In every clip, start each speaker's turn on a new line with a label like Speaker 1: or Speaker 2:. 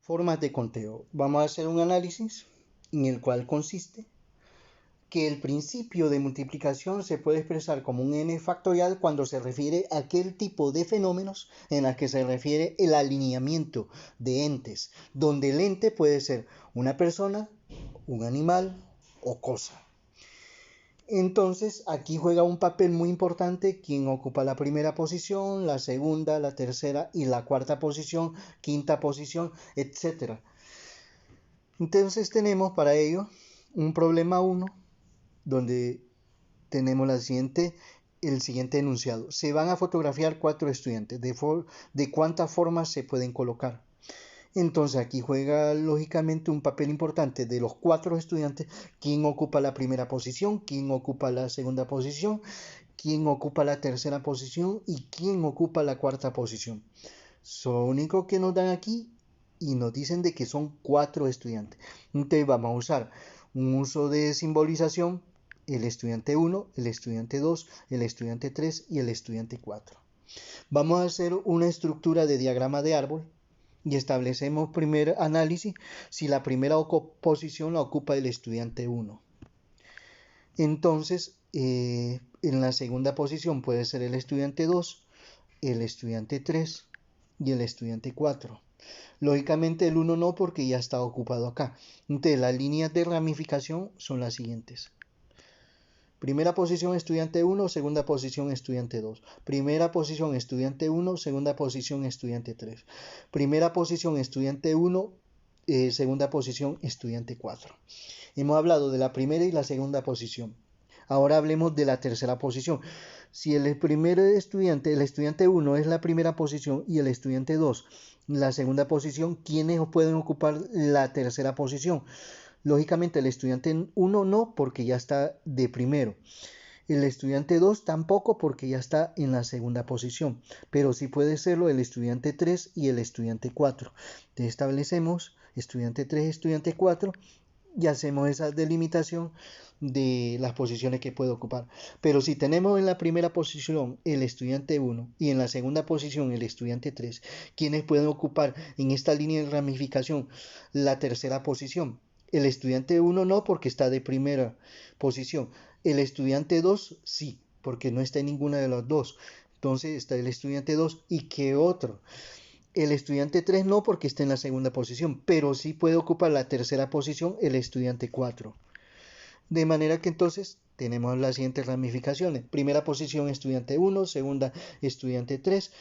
Speaker 1: Formas de conteo. Vamos a hacer un análisis en el cual consiste que el principio de multiplicación se puede expresar como un n factorial cuando se refiere a aquel tipo de fenómenos en los que se refiere el alineamiento de entes, donde el ente puede ser una persona, un animal o cosa. Entonces aquí juega un papel muy importante quien ocupa la primera posición, la segunda, la tercera y la cuarta posición, quinta posición, etc. Entonces tenemos para ello un problema 1 donde tenemos el siguiente enunciado. Se van a fotografiar 4 estudiantes. ¿De cuántas formas se pueden colocar? Entonces aquí juega lógicamente un papel importante de los 4 estudiantes. ¿Quién ocupa la primera posición? ¿Quién ocupa la segunda posición? ¿Quién ocupa la tercera posición? ¿Y quién ocupa la cuarta posición? Lo único que nos dan aquí y nos dicen de que son 4 estudiantes. Entonces vamos a usar un uso de simbolización, el estudiante 1, el estudiante 2, el estudiante 3 y el estudiante 4. Vamos a hacer una estructura de diagrama de árbol y establecemos primer análisis si la primera posición la ocupa el estudiante 1. Entonces, en la segunda posición puede ser el estudiante 2, el estudiante 3 y el estudiante 4. Lógicamente el 1 no porque ya está ocupado acá. Entonces las líneas de ramificación son las siguientes. Primera posición estudiante 1, segunda posición estudiante 2. Primera posición estudiante 1, segunda posición estudiante 3. Primera posición estudiante 1, segunda posición estudiante 4. Hemos hablado de la primera y la segunda posición. Ahora hablemos de la tercera posición. Si el primer estudiante, el estudiante 1 es la primera posición y el estudiante 2 la segunda posición, ¿quiénes pueden ocupar la tercera posición? Lógicamente el estudiante 1 no, porque ya está de primero. El estudiante 2 tampoco, porque ya está en la segunda posición. Pero sí puede serlo el estudiante 3 y el estudiante 4. Entonces establecemos estudiante 3, estudiante 4 y hacemos esa delimitación de las posiciones que puede ocupar. Pero si tenemos en la primera posición el estudiante 1 y en la segunda posición el estudiante 3, ¿quiénes pueden ocupar en esta línea de ramificación la tercera posición? El estudiante 1 no, porque está de primera posición. El estudiante 2 sí, porque no está en ninguna de las dos. Entonces está el estudiante 2 y qué otro. El estudiante 3 no, porque está en la segunda posición, pero sí puede ocupar la tercera posición el estudiante 4. De manera que entonces tenemos las siguientes ramificaciones. Primera posición estudiante 1, segunda estudiante 3,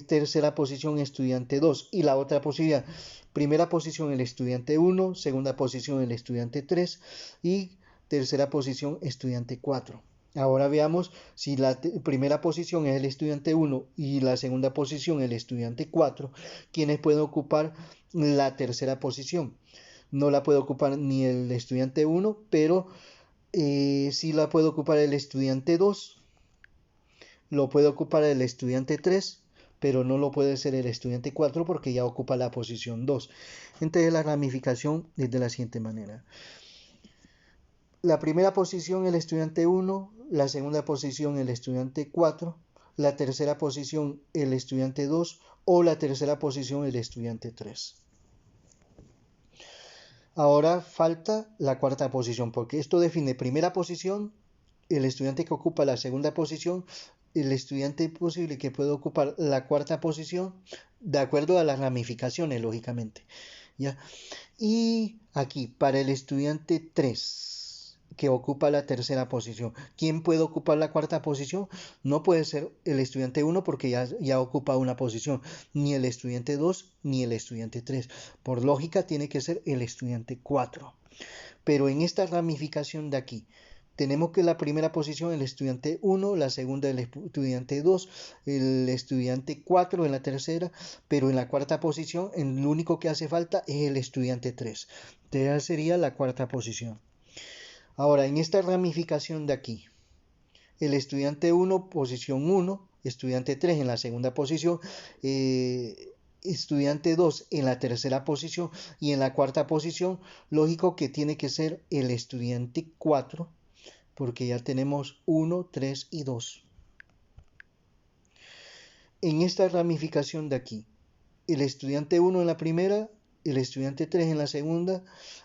Speaker 1: tercera posición estudiante 2 y la otra posibilidad. Primera posición el estudiante 1, segunda posición el estudiante 3 y tercera posición estudiante 4. Ahora veamos si la primera posición es el estudiante 1 y la segunda posición el estudiante 4, ¿quiénes pueden ocupar la tercera posición? No la puede ocupar ni el estudiante 1, pero sí la puede ocupar el estudiante 2, lo puede ocupar el estudiante 3, pero no lo puede ser el estudiante 4 porque ya ocupa la posición 2. Entonces la ramificación es de la siguiente manera. La primera posición el estudiante 1, la segunda posición el estudiante 4, la tercera posición el estudiante 2 o la tercera posición el estudiante 3. Ahora falta la cuarta posición, porque esto define primera posición, el estudiante que ocupa la segunda posición, el estudiante posible que puede ocupar la cuarta posición, de acuerdo a las ramificaciones, lógicamente. ¿Ya? Y aquí, para el estudiante 3 que ocupa la tercera posición, ¿quién puede ocupar la cuarta posición? No puede ser el estudiante 1 porque ya ocupa una posición, ni el estudiante 2 ni el estudiante 3. Por lógica tiene que ser el estudiante 4. Pero en esta ramificación de aquí, tenemos que la primera posición el estudiante 1, la segunda el estudiante 2, el estudiante 4 en la tercera, pero en la cuarta posición el único que hace falta es el estudiante 3. Entonces sería la cuarta posición. Ahora, en esta ramificación de aquí, el estudiante 1, posición 1, estudiante 3 en la segunda posición, estudiante 2 en la tercera posición y en la cuarta posición, lógico que tiene que ser el estudiante 4, porque ya tenemos 1, 3 y 2. En esta ramificación de aquí, el estudiante 1 en la primera, el estudiante 3 en la segunda,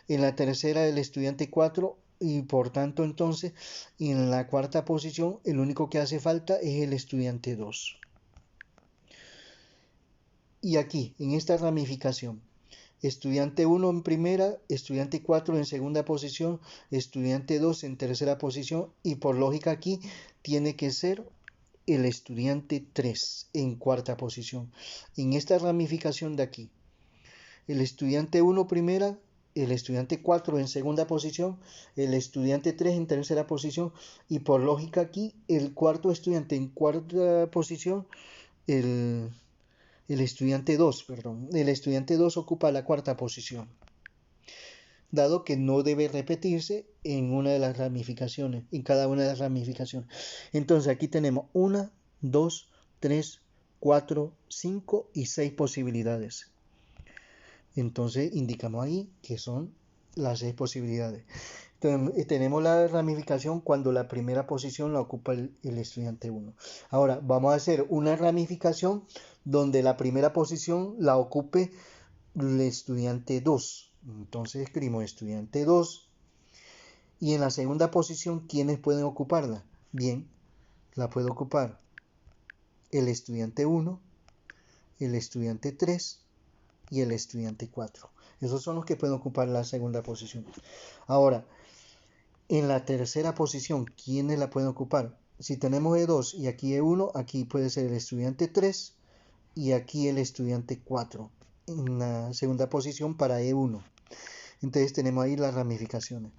Speaker 1: en la tercera el estudiante 4 y por tanto entonces en la cuarta posición el único que hace falta es el estudiante 2. Y aquí, en esta ramificación, estudiante 1 en primera, estudiante 4 en segunda posición, estudiante 2 en tercera posición y por lógica aquí tiene que ser el estudiante 3 en cuarta posición. En esta ramificación de aquí, el estudiante 1 primera, el estudiante 4 en segunda posición, el estudiante 3 en tercera posición y por lógica aquí el cuarto estudiante en cuarta posición, el, el estudiante 2, perdón, el estudiante 2 ocupa la cuarta posición, dado que no debe repetirse en una de las ramificaciones, en cada una de las ramificaciones. Entonces aquí tenemos 1, 2, 3, 4, 5 y 6 posibilidades. Entonces indicamos ahí que son las 6 posibilidades. Entonces, tenemos la ramificación cuando la primera posición la ocupa el estudiante 1. Ahora vamos a hacer una ramificación donde la primera posición la ocupe el estudiante 2. Entonces escribimos estudiante 2. Y en la segunda posición, ¿quiénes pueden ocuparla? Bien, la puede ocupar el estudiante 1, el estudiante 3 y el estudiante 4. Esos son los que pueden ocupar la segunda posición. Ahora, en la tercera posición, ¿quiénes la pueden ocupar? Si tenemos E2 y aquí E1, aquí puede ser el estudiante 3 y aquí el estudiante 4 en la segunda posición para E1. Entonces tenemos ahí las ramificaciones.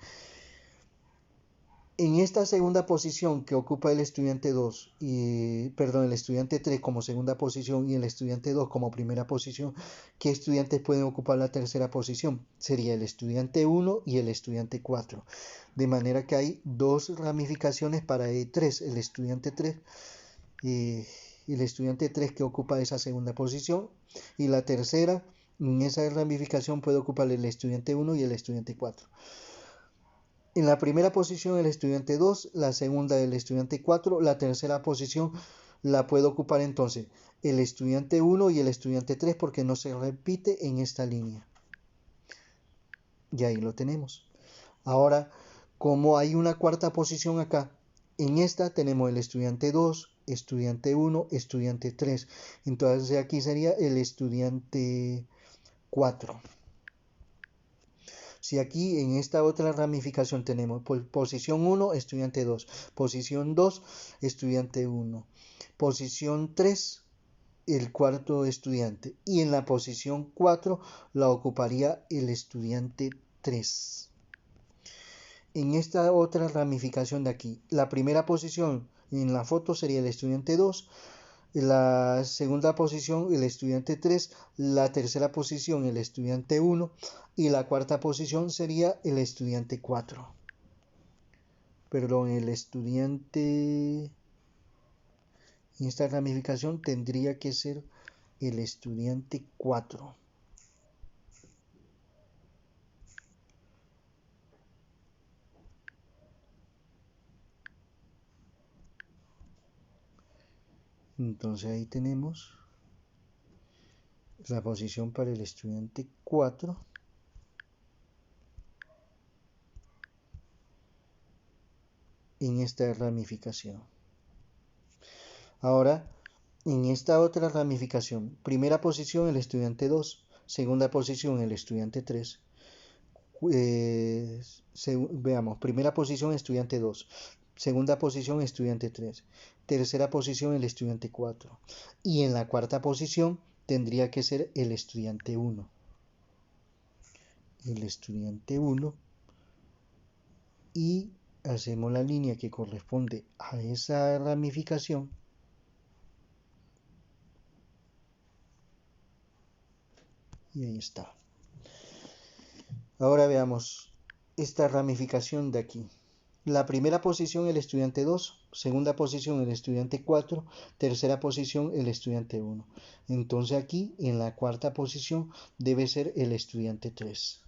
Speaker 1: En esta segunda posición que ocupa el estudiante 2, el estudiante 3 como segunda posición y el estudiante 2 como primera posición, ¿qué estudiantes pueden ocupar la tercera posición? Sería el estudiante 1 y el estudiante 4. De manera que hay dos ramificaciones para E3, el estudiante 3 y el estudiante 3 que ocupa esa segunda posición y la tercera, en esa ramificación puede ocupar el estudiante 1 y el estudiante 4. En la primera posición el estudiante 2, la segunda el estudiante 4, la tercera posición la puede ocupar entonces el estudiante 1 y el estudiante 3 porque no se repite en esta línea. Y ahí lo tenemos. Ahora, como hay una cuarta posición acá, en esta tenemos el estudiante 2, estudiante 1, estudiante 3. Entonces aquí sería el estudiante 4. Si aquí en esta otra ramificación tenemos posición 1, estudiante 2, posición 2, estudiante 1, posición 3, el cuarto estudiante y en la posición 4 la ocuparía el estudiante 3. En esta otra ramificación de aquí, la primera posición en la foto sería el estudiante 2, la segunda posición el estudiante 3, la tercera posición el estudiante 1 y la cuarta posición sería el estudiante 4. Perdón, el estudiante en esta ramificación tendría que ser el estudiante 4. Entonces ahí tenemos la posición para el estudiante 4. En esta ramificación. Ahora, en esta otra ramificación, primera posición el estudiante 2, segunda posición el estudiante 3. Veamos, primera posición estudiante 2, segunda posición estudiante 3, tercera posición el estudiante 4 y en la cuarta posición tendría que ser el estudiante 1. El estudiante 1 y hacemos la línea que corresponde a esa ramificación. Y ahí está. Ahora veamos esta ramificación de aquí. La primera posición el estudiante 2, segunda posición el estudiante 4, tercera posición el estudiante 1. Entonces aquí en la cuarta posición debe ser el estudiante 3.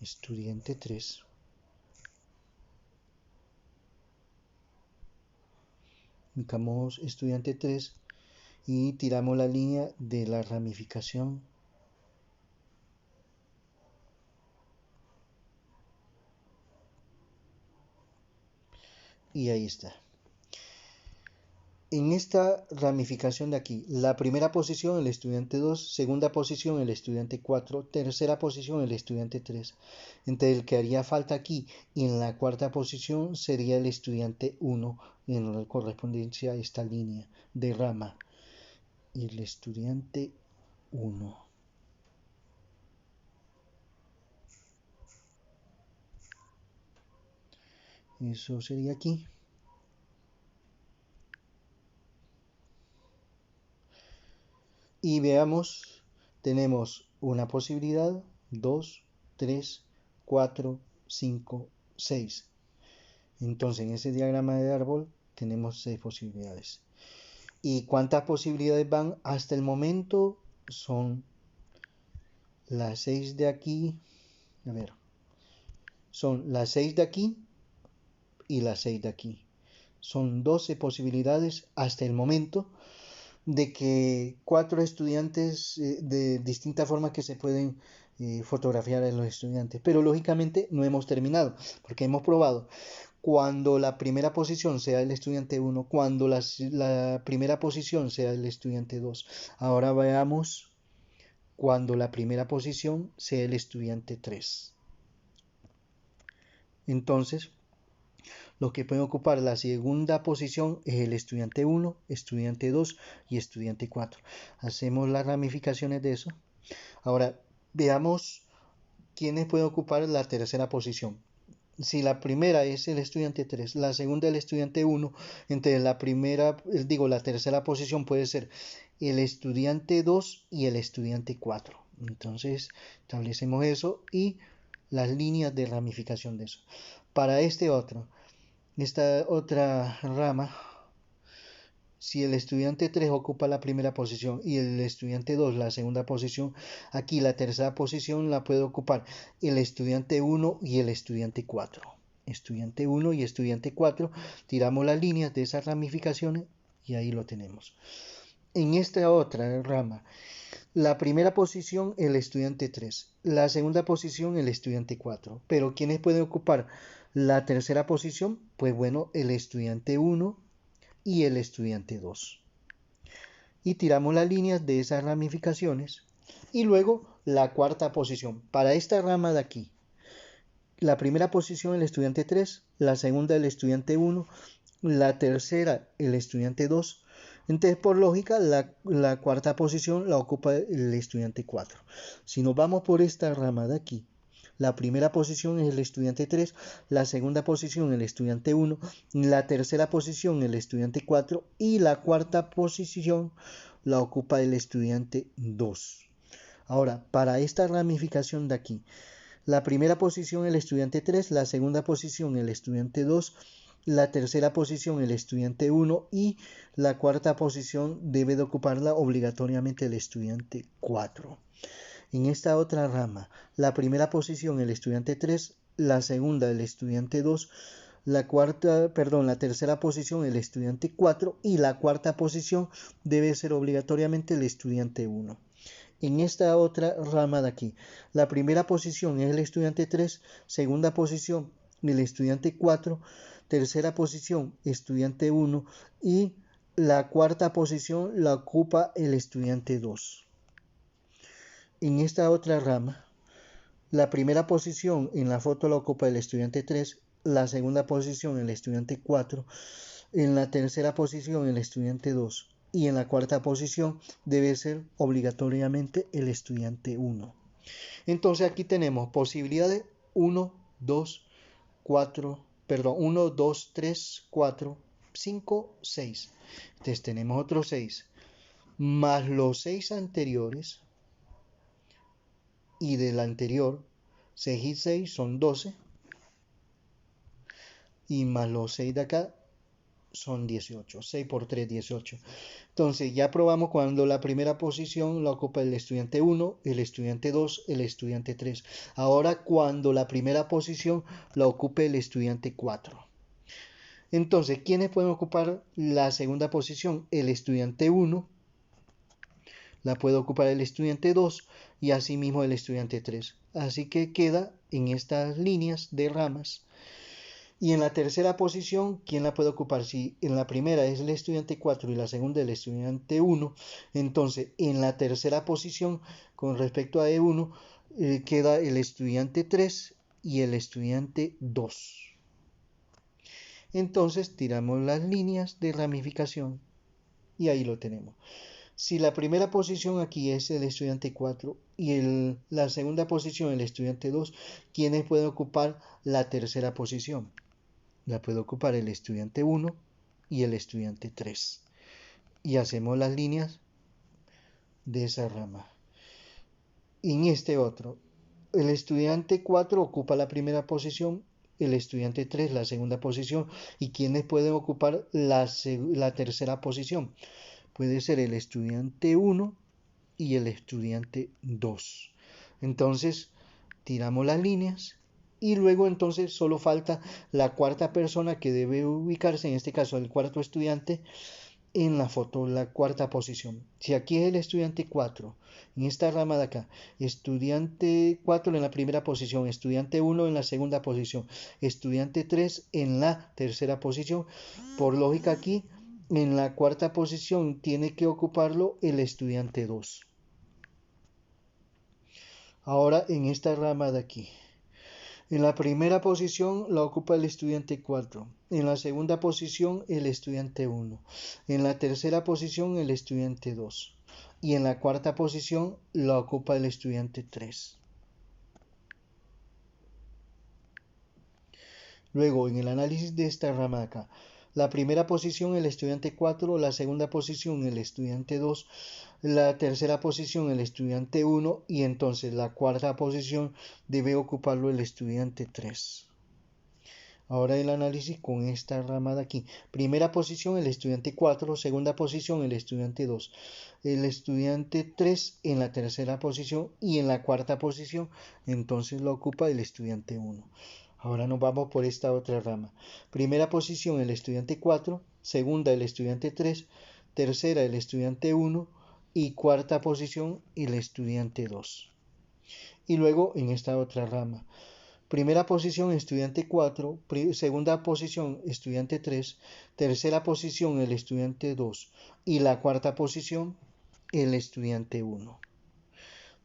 Speaker 1: Estudiante 3. Indicamos estudiante 3 y tiramos la línea de la ramificación. Y ahí está. En esta ramificación de aquí, la primera posición el estudiante 2, segunda posición el estudiante 4, tercera posición el estudiante 3. Entonces el que haría falta aquí y en la cuarta posición sería el estudiante 1 en correspondencia a esta línea de rama. Y el estudiante 1. Eso sería aquí. Y veamos, tenemos una posibilidad, 2, 3, 4, 5, 6. Entonces en ese diagrama de árbol tenemos 6 posibilidades. ¿Y cuántas posibilidades van? Hasta el momento son las 6 de aquí. A ver, son las 6 de aquí y las 6 de aquí. Son 12 posibilidades hasta el momento de que 4 estudiantes de distintas formas que se pueden fotografiar a los estudiantes. Pero lógicamente no hemos terminado porque hemos probado cuando la primera posición sea el estudiante 1, cuando la primera posición sea el estudiante 2. Ahora veamos cuando la primera posición sea el estudiante 3. Entonces, lo que puede ocupar la segunda posición es el estudiante 1, estudiante 2 y estudiante 4. Hacemos las ramificaciones de eso. Ahora, veamos quiénes pueden ocupar la tercera posición. Si la primera es el estudiante 3, la segunda el estudiante 1, entonces la tercera posición puede ser el estudiante 2 y el estudiante 4. Entonces, establecemos eso y las líneas de ramificación de eso. Para esta otra rama, si el estudiante 3 ocupa la primera posición y el estudiante 2 la segunda posición, aquí la tercera posición la puede ocupar el estudiante 1 y el estudiante 4. Estudiante 1 y estudiante 4, tiramos las líneas de esas ramificaciones y ahí lo tenemos. En esta otra rama, la primera posición el estudiante 3, la segunda posición el estudiante 4. Pero ¿quiénes pueden ocupar la tercera posición? Pues bueno, el estudiante 1 y el estudiante 2. Y tiramos las líneas de esas ramificaciones. Y luego la cuarta posición. Para esta rama de aquí, la primera posición el estudiante 3, la segunda el estudiante 1, la tercera el estudiante 2. Entonces, por lógica, la cuarta posición la ocupa el estudiante 4. Si nos vamos por esta rama de aquí, la primera posición es el estudiante 3, la segunda posición el estudiante 1, la tercera posición el estudiante 4 y la cuarta posición la ocupa el estudiante 2. Ahora, para esta ramificación de aquí, la primera posición el estudiante 3, la segunda posición el estudiante 2, la tercera posición el estudiante 1 y la cuarta posición debe de ocuparla obligatoriamente el estudiante 4. En esta otra rama, la primera posición el estudiante 3, la segunda el estudiante 2, la tercera posición el estudiante 4 y la cuarta posición debe ser obligatoriamente el estudiante 1. En esta otra rama de aquí, la primera posición es el estudiante 3, segunda posición el estudiante 4, tercera posición estudiante 1 y la cuarta posición la ocupa el estudiante 2. En esta otra rama, la primera posición en la foto la ocupa el estudiante 3, la segunda posición el estudiante 4, en la tercera posición el estudiante 2 y en la cuarta posición debe ser obligatoriamente el estudiante 1. Entonces aquí tenemos posibilidades 1, 2, 3, 4, 5, 6. Entonces tenemos otros 6 más los 6 anteriores y del anterior 6 y 6 son 12 y más los 6 de acá son 18, 6 por 3, 18. Entonces ya probamos cuando la primera posición la ocupa el estudiante 1, el estudiante 2, el estudiante 3. Ahora cuando la primera posición la ocupe el estudiante 4. Entonces, ¿quiénes pueden ocupar la segunda posición? El estudiante 1 la puede ocupar el estudiante 2 y asimismo el estudiante 3. Así que queda en estas líneas de ramas. Y en la tercera posición, ¿quién la puede ocupar? Si en la primera es el estudiante 4 y la segunda el estudiante 1, entonces en la tercera posición, con respecto a E1, queda el estudiante 3 y el estudiante 2. Entonces tiramos las líneas de ramificación y ahí lo tenemos. Si la primera posición aquí es el estudiante 4 y la segunda posición el estudiante 2, ¿quiénes pueden ocupar la tercera posición? La puede ocupar el estudiante 1 y el estudiante 3. Y hacemos las líneas de esa rama. En este otro, el estudiante 4 ocupa la primera posición, el estudiante 3 la segunda posición. ¿Y quiénes pueden ocupar la tercera posición? Puede ser el estudiante 1 y el estudiante 2. Entonces, tiramos las líneas y luego entonces solo falta la cuarta persona que debe ubicarse, en este caso el cuarto estudiante, en la foto, la cuarta posición. Si aquí es el estudiante 4, en esta rama de acá, estudiante 4 en la primera posición, estudiante 1 en la segunda posición, estudiante 3 en la tercera posición, por lógica aquí, en la cuarta posición tiene que ocuparlo el estudiante 2. Ahora en esta rama de aquí. En la primera posición la ocupa el estudiante 4, en la segunda posición el estudiante 1, en la tercera posición el estudiante 2 y en la cuarta posición la ocupa el estudiante 3. Luego, en el análisis de esta rama de acá, la primera posición el estudiante 4, la segunda posición el estudiante 2, la tercera posición el estudiante 1 y entonces la cuarta posición debe ocuparlo el estudiante 3. Ahora el análisis con esta rama de aquí. Primera posición el estudiante 4, segunda posición el estudiante 2, el estudiante 3 en la tercera posición y en la cuarta posición entonces lo ocupa el estudiante 1. Ahora nos vamos por esta otra rama. Primera posición el estudiante 4, segunda el estudiante 3, tercera el estudiante 1 y cuarta posición el estudiante 2. Y luego en esta otra rama. Primera posición estudiante 4, segunda posición estudiante 3, tercera posición el estudiante 2 y la cuarta posición el estudiante 1.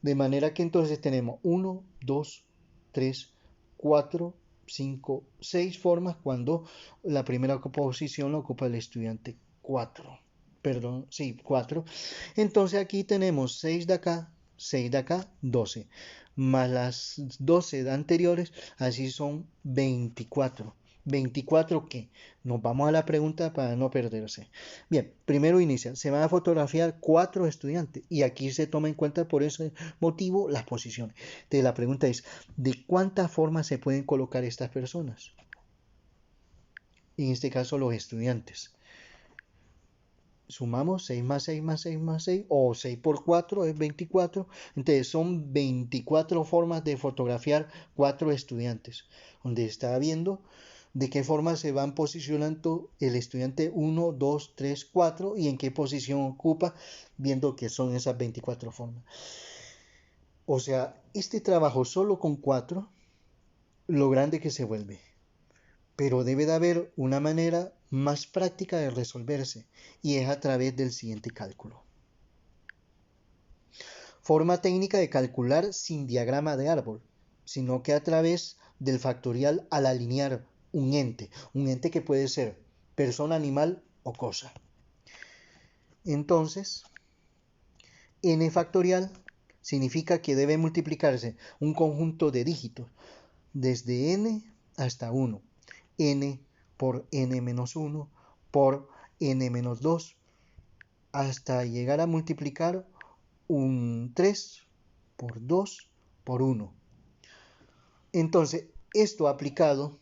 Speaker 1: De manera que entonces tenemos 1, 2, 3, 4, 5, 6 formas cuando la primera posición la ocupa el estudiante 4. Perdón, sí, 4. Entonces aquí tenemos 6 de acá, 6 de acá, 12. Más las 12 anteriores, así son 24. ¿24 qué? Nos vamos a la pregunta para no perderse. Bien, primero inicia. Se van a fotografiar 4 estudiantes y aquí se toma en cuenta por ese motivo las posiciones. Entonces la pregunta es, ¿de cuántas formas se pueden colocar estas personas? En este caso los estudiantes. Sumamos 6 más 6 más 6 más 6 o 6 por 4 es 24. Entonces son 24 formas de fotografiar 4 estudiantes. Donde está viendo de qué forma se van posicionando el estudiante 1, 2, 3, 4 y en qué posición ocupa, viendo que son esas 24 formas. O sea, este trabajo solo con 4, lo grande que se vuelve. Pero debe de haber una manera más práctica de resolverse y es a través del siguiente cálculo. Forma técnica de calcular sin diagrama de árbol, sino que a través del factorial al alinear un ente que puede ser persona, animal o cosa. Entonces, n factorial significa que debe multiplicarse un conjunto de dígitos desde n hasta 1. N por n menos 1 por n menos 2 hasta llegar a multiplicar un 3 por 2 por 1. Entonces, esto aplicado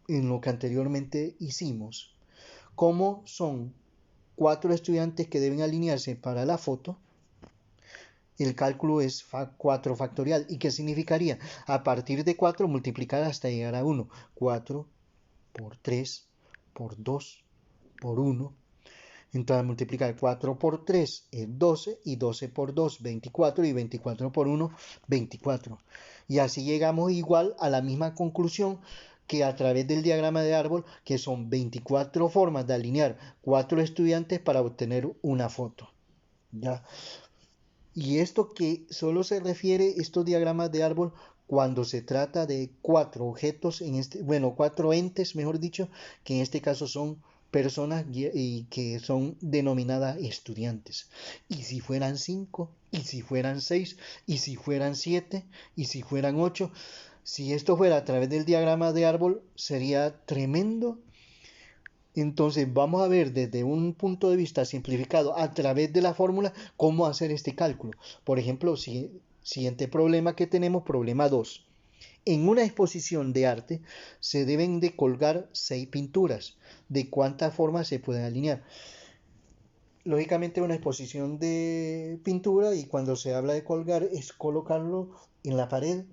Speaker 1: en lo que anteriormente hicimos, como son 4 estudiantes que deben alinearse para la foto, el cálculo es 4 factorial. ¿Y qué significaría? A partir de 4 multiplicar hasta llegar a 1. 4 por 3 por 2 por 1. Entonces multiplicar 4 por 3 es 12 y 12 por 2 24 y 24 por 1 24. Y así llegamos igual a la misma conclusión que a través del diagrama de árbol, que son 24 formas de alinear 4 estudiantes para obtener una foto. ¿Ya? Y esto que solo se refiere, estos diagramas de árbol, cuando se trata de 4 objetos, bueno, 4 entes, mejor dicho, que en este caso son personas y que son denominadas estudiantes. Y si fueran 5, y si fueran 6, y si fueran 7, y si fueran 8, si esto fuera a través del diagrama de árbol, sería tremendo. Entonces vamos a ver desde un punto de vista simplificado a través de la fórmula cómo hacer este cálculo. Por ejemplo, siguiente problema que tenemos, problema 2. En una exposición de arte se deben de colgar 6 pinturas. ¿De cuántas formas se pueden alinear? Lógicamente una exposición de pintura, y cuando se habla de colgar es colocarlo en la pared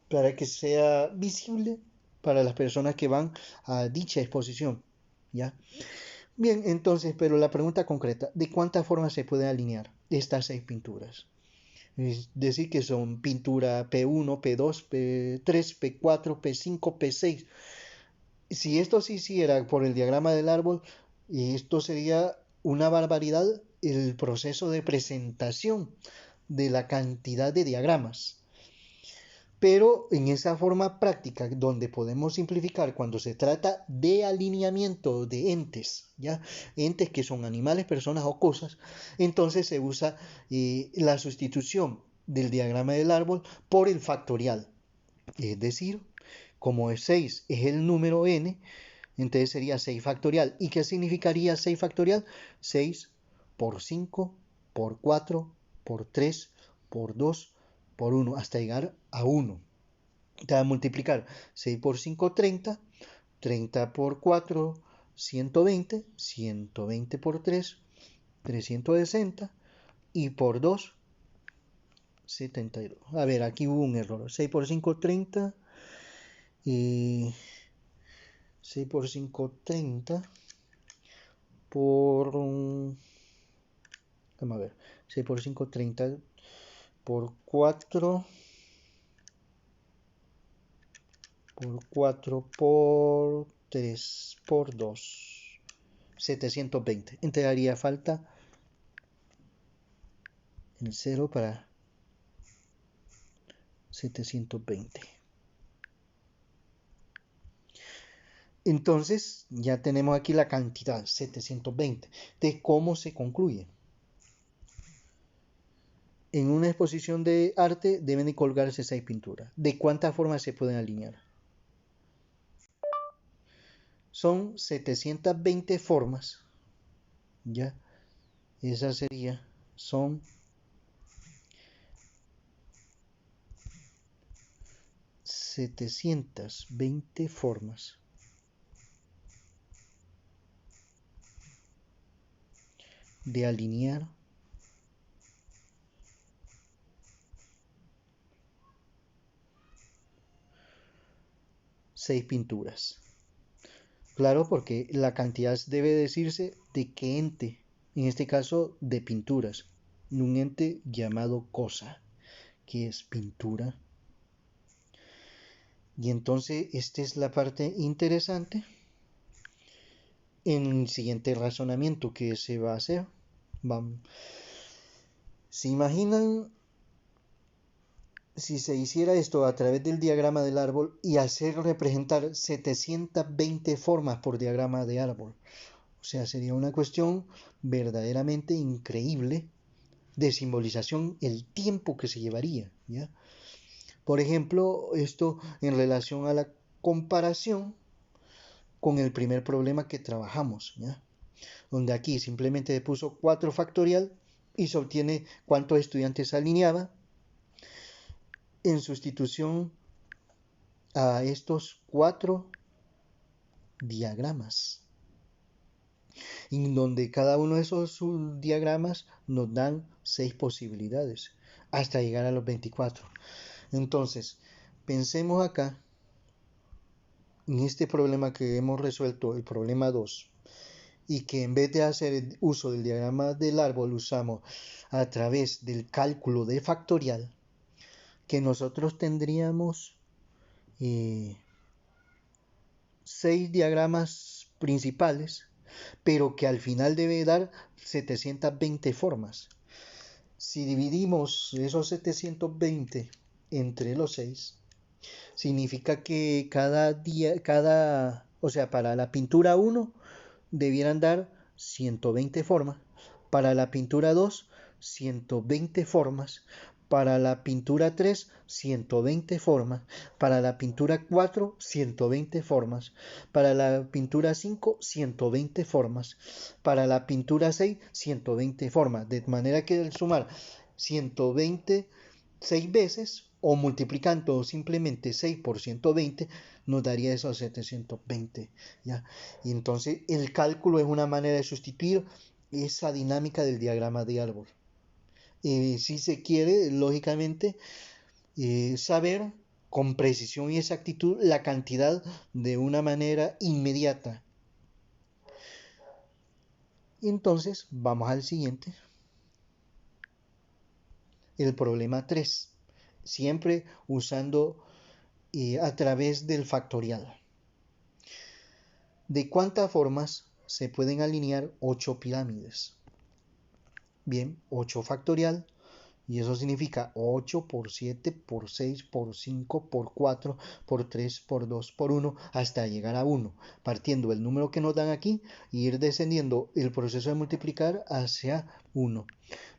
Speaker 1: para que sea visible para las personas que van a dicha exposición. ¿Ya? Bien, entonces, pero la pregunta concreta, ¿de cuántas formas se pueden alinear estas 6 pinturas? Es decir, que son pintura P1, P2, P3, P4, P5, P6. Si esto se hiciera por el diagrama del árbol, esto sería una barbaridad el proceso de presentación de la cantidad de diagramas. Pero en esa forma práctica donde podemos simplificar cuando se trata de alineamiento de entes, ¿ya? Entes que son animales, personas o cosas, entonces se usa la sustitución del diagrama del árbol por el factorial. Es decir, como es 6 es el número n, entonces sería 6 factorial. ¿Y qué significaría 6 factorial? 6 por 5, por 4, por 3, por 2, por 1, hasta llegar a 1. Te va a multiplicar 6 por 5, 30, 30 por 4, 120, 120 por 3, 360, y por 2, 72. A ver, aquí hubo un error. 6 por 5, 30, y 6 por 5, 30, por... Vamos a ver, 6 por 5, 30, por 4, por 3, por 2, 720. Entonces haría falta el 0 para 720. Entonces ya tenemos aquí la cantidad 720. ¿De cómo se concluye? En una exposición de arte deben de colgarse 6 pinturas. ¿De cuántas formas se pueden alinear? Son 720 formas. Ya, esa sería, son 720 formas de alinear seis pinturas. Claro, porque la cantidad debe decirse de qué ente, en este caso de pinturas, un ente llamado cosa, que es pintura. Y entonces esta es la parte interesante en el siguiente razonamiento que se va a hacer. Vamos. ¿Se imaginan si se hiciera esto a través del diagrama del árbol y hacer representar 720 formas por diagrama de árbol? O sea, sería una cuestión verdaderamente increíble de simbolización, el tiempo que se llevaría, ¿ya? Por ejemplo, esto en relación a la comparación con el primer problema que trabajamos, ¿ya? Donde aquí simplemente se puso 4 factorial y se obtiene cuántos estudiantes alineaba en sustitución a estos 4 diagramas, en donde cada uno de esos diagramas nos dan 6 posibilidades hasta llegar a los 24. Entonces, pensemos acá en este problema que hemos resuelto, el problema 2. y que en vez de hacer uso del diagrama del árbol usamos a través del cálculo de factorial, que nosotros tendríamos 6 diagramas principales, pero que al final debe dar 720 formas. Si dividimos esos 720 entre los 6, significa que o sea, para la pintura 1 debieran dar 120 formas, para la pintura 2, 120 formas, para la pintura 3, 120 formas, para la pintura 4, 120 formas, para la pintura 5, 120 formas, para la pintura 6, 120 formas, de manera que al sumar 120 6 veces o multiplicando simplemente 6 por 120 nos daría esos 720, ¿ya? Y entonces el cálculo es una manera de sustituir esa dinámica del diagrama de árbol. Si se quiere, lógicamente, saber con precisión y exactitud la cantidad de una manera inmediata. Y entonces vamos al siguiente. El problema 3. Siempre usando a través del factorial. ¿De cuántas formas se pueden alinear 8 pirámides? Bien, 8 factorial, y eso significa 8 por 7 por 6 por 5 por 4 por 3 por 2 por 1 hasta llegar a 1, partiendo del número que nos dan aquí y ir descendiendo el proceso de multiplicar hacia 1.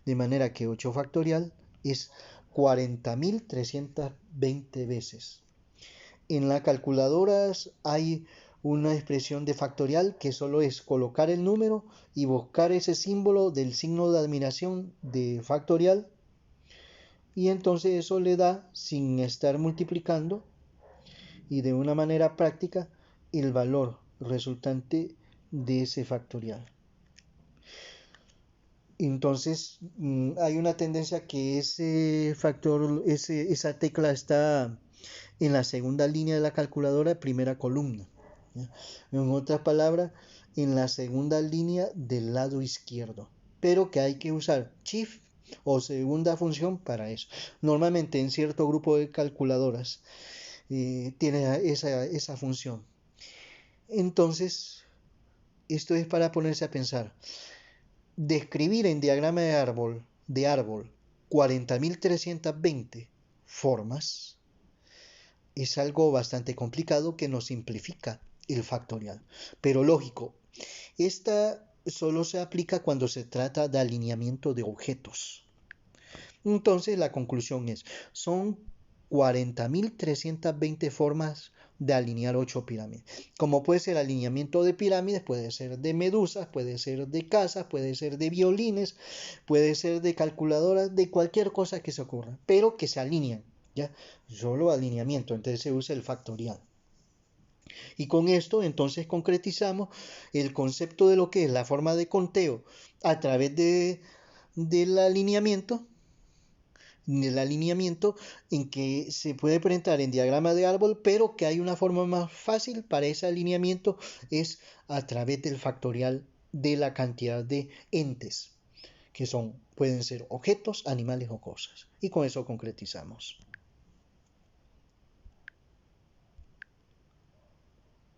Speaker 1: De manera que 8 factorial es 40.320 veces. En las calculadoras hay una expresión de factorial que solo es colocar el número y buscar ese símbolo del signo de admiración de factorial, y entonces eso le da, sin estar multiplicando y de una manera práctica, el valor resultante de ese factorial. Entonces hay una tendencia que ese factor, esa tecla está en la segunda línea de la calculadora, primera columna, ¿ya? En otras palabras, en la segunda línea del lado izquierdo, pero que hay que usar Shift o segunda función para eso. Normalmente en cierto grupo de calculadoras tiene esa función. Entonces, esto es para ponerse a pensar. Describir en diagrama de árbol 40.320 formas es algo bastante complicado que nos simplifica el factorial. Pero lógico, esta solo se aplica cuando se trata de alineamiento de objetos. Entonces la conclusión es, son 40.320 formas de alinear 8 pirámides. Como puede ser alineamiento de pirámides, puede ser de medusas, puede ser de casas, puede ser de violines, puede ser de calculadoras, de cualquier cosa que se ocurra, pero que se alinean, ¿ya? Solo alineamiento, entonces se usa el factorial. Y con esto entonces concretizamos el concepto de lo que es la forma de conteo a través del alineamiento en que se puede presentar en diagrama de árbol, pero que hay una forma más fácil para ese alineamiento, es a través del factorial de la cantidad de entes, que pueden ser objetos, animales o cosas. Y con eso concretizamos.